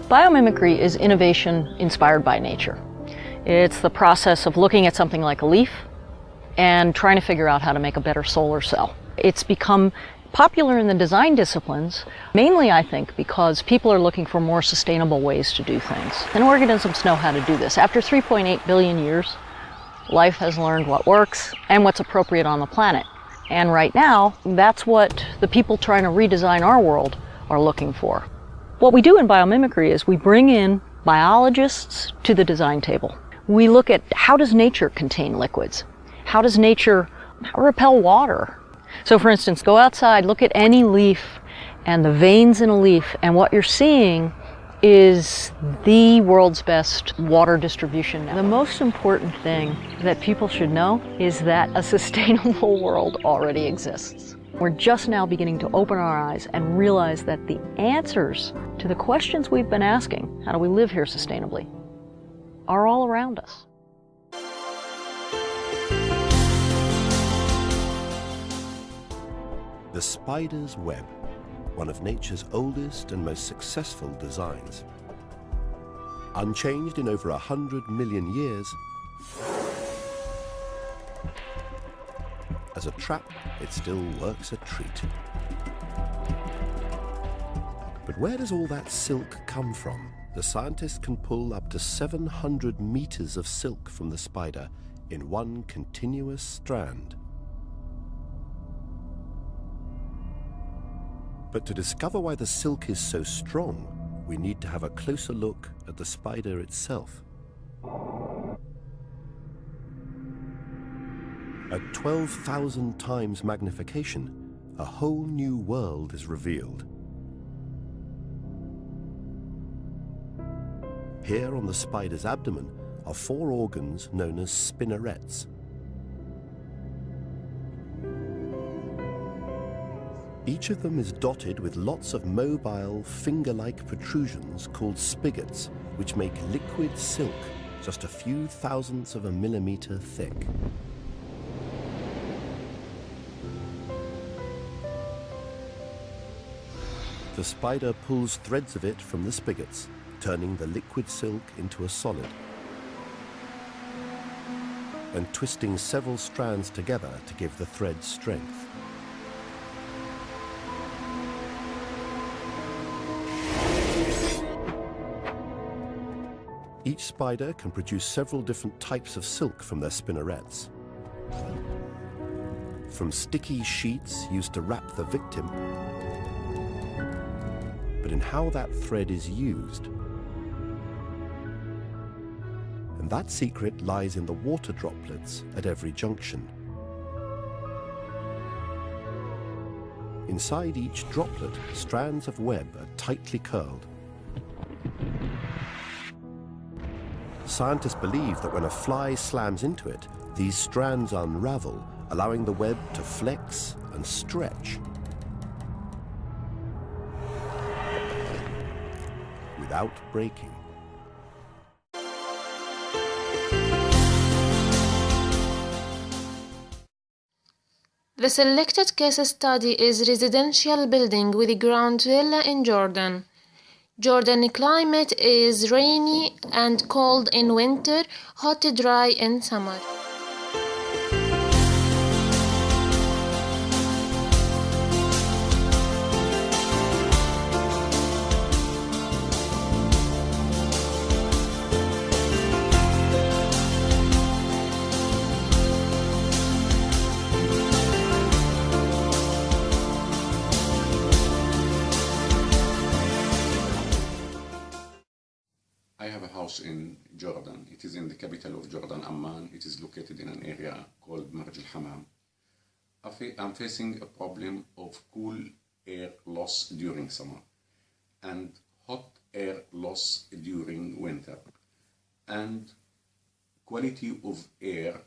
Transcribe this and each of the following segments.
Biomimicry is innovation inspired by nature. It's the process of looking at something like a leaf and trying to figure out how to make a better solar cell. It's become popular in the design disciplines, mainly I think because people are looking for more sustainable ways to do things. And organisms know how to do this. After 3.8 billion years, life has learned what works and what's appropriate on the planet. And right now, that's what the people trying to redesign our world are looking for. What we do in biomimicry is we bring in biologists to the design table. We look at how does nature contain liquids? How does nature repel water? So for instance, go outside, look at any leaf and the veins in a leaf, and what you're seeing is the world's best water distribution. The most important thing that people should know is that a sustainable world already exists. We're just now beginning to open our eyes and realize that the answers to the questions we've been asking, how do we live here sustainably, are all around us. The spider's web, one of nature's oldest and most successful designs. Unchanged in over 100 million years, as a trap, it still works a treat. But where does all that silk come from? The scientists can pull up to 700 meters of silk from the spider in one continuous strand. But to discover why the silk is so strong, we need to have a closer look at the spider itself. At 12,000 times magnification, a whole new world is revealed. Here on the spider's abdomen are 4 organs known as spinnerets. Each of them is dotted with lots of mobile, finger-like protrusions called spigots, which make liquid silk just a few thousandths of a millimeter thick. The spider pulls threads of it from the spigots, turning the liquid silk into a solid, and twisting several strands together to give the thread strength. Each spider can produce several different types of silk from their spinnerets. From sticky sheets used to wrap the victim, but in how that thread is used. And that secret lies in the water droplets at every junction. Inside each droplet, strands of web are tightly curled. Scientists believe that when a fly slams into it, these strands unravel, allowing the web to flex and stretch without breaking. The selected case study is residential building with ground villa in Jordan. Jordan climate is rainy and cold in winter, hot dry in summer. In Jordan. It is in the capital of Jordan, Amman. It is located in an area called Marj al-Hamam. I'm facing a problem of cool air loss during summer and hot air loss during winter, and quality of air,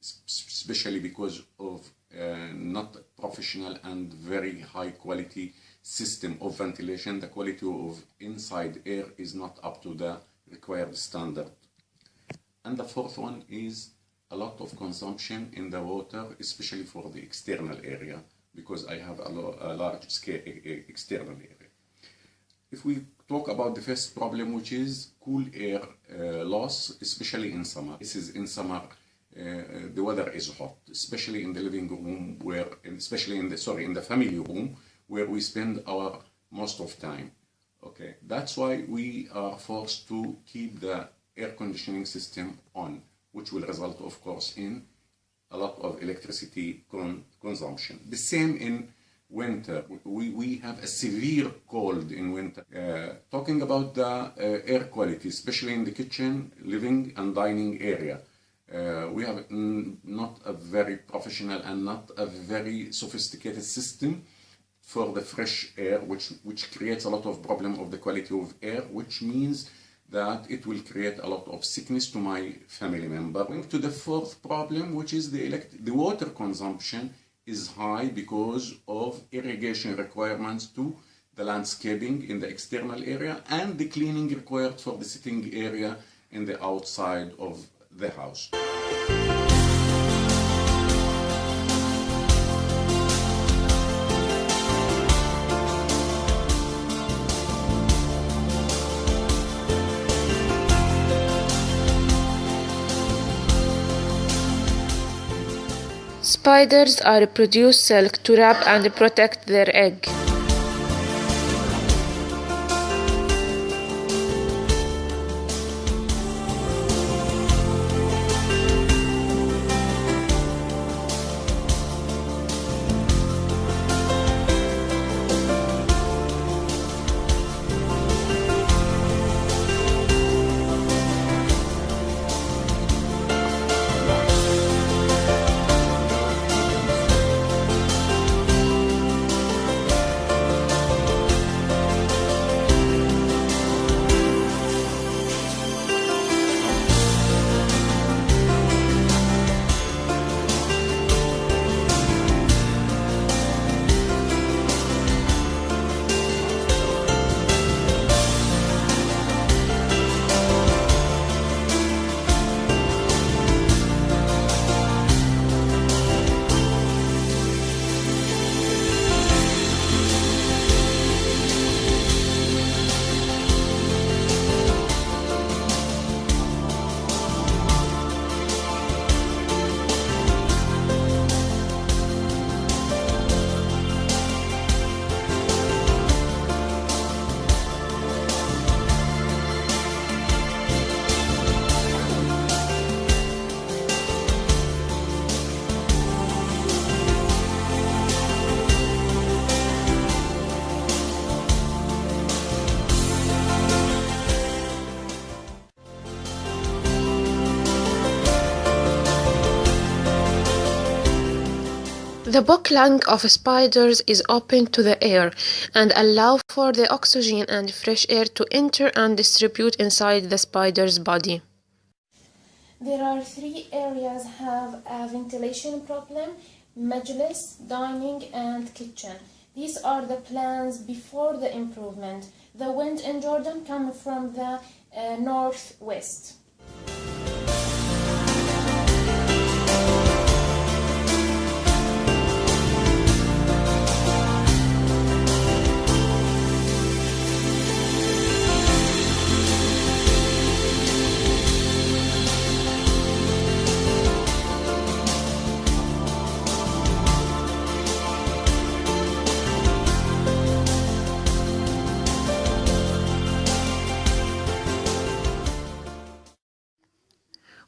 especially because of not professional and very high quality system of ventilation. The quality of inside air is not up to the required standard. And the fourth one is a lot of consumption in the water, especially for the external area, because I have a large scale external area. If we talk about the first problem, which is cool air loss, especially in summer. This is in summer, the weather is hot, especially in the living room, especially in the family room, where we spend our most of time. Okay, that's why we are forced to keep the air conditioning system on, which will result, of course, in a lot of electricity consumption. The same in winter. We have a severe cold in winter. Talking about the air quality, especially in the kitchen, living and dining area. We have not a very professional and not a very sophisticated system for the fresh air, which creates a lot of problem of the quality of air, which means that it will create a lot of sickness to my family member. To the fourth problem, which is the water consumption is high because of irrigation requirements to the landscaping in the external area and the cleaning required for the sitting area in the outside of the house. Spiders produce silk to wrap and protect their egg. The book lung of spiders is open to the air and allow for the oxygen and fresh air to enter and distribute inside the spider's body. There are 3 areas have a ventilation problem: majlis, dining, and kitchen. These are the plans before the improvement. The wind in Jordan comes from the northwest.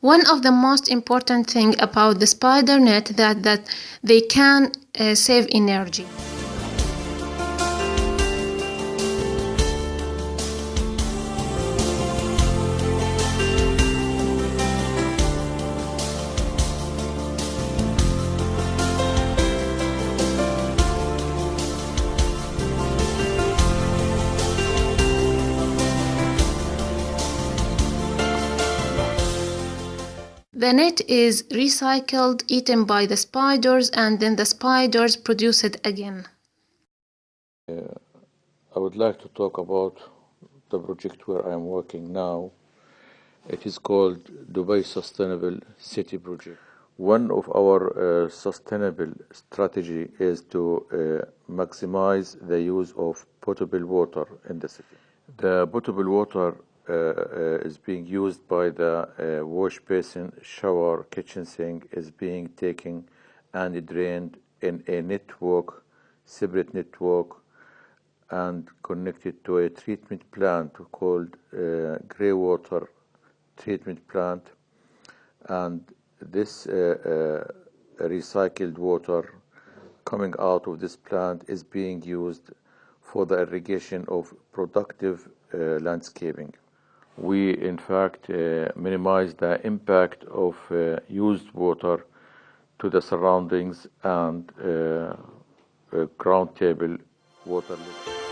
One of the most important things about the spider net that they can save energy. The net is recycled, eaten by the spiders, and then the spiders produce it again. I would like to talk about the project where I am working now. It is called Dubai Sustainable City Project. One of our sustainable strategy is to maximize the use of potable water in the city. The potable water is being used by the wash basin, shower, kitchen sink is being taken and drained in a network, separate network, and connected to a treatment plant called grey water treatment plant. And this recycled water coming out of this plant is being used for the irrigation of productive landscaping. We, in fact, minimize the impact of used water to the surroundings and ground table water level.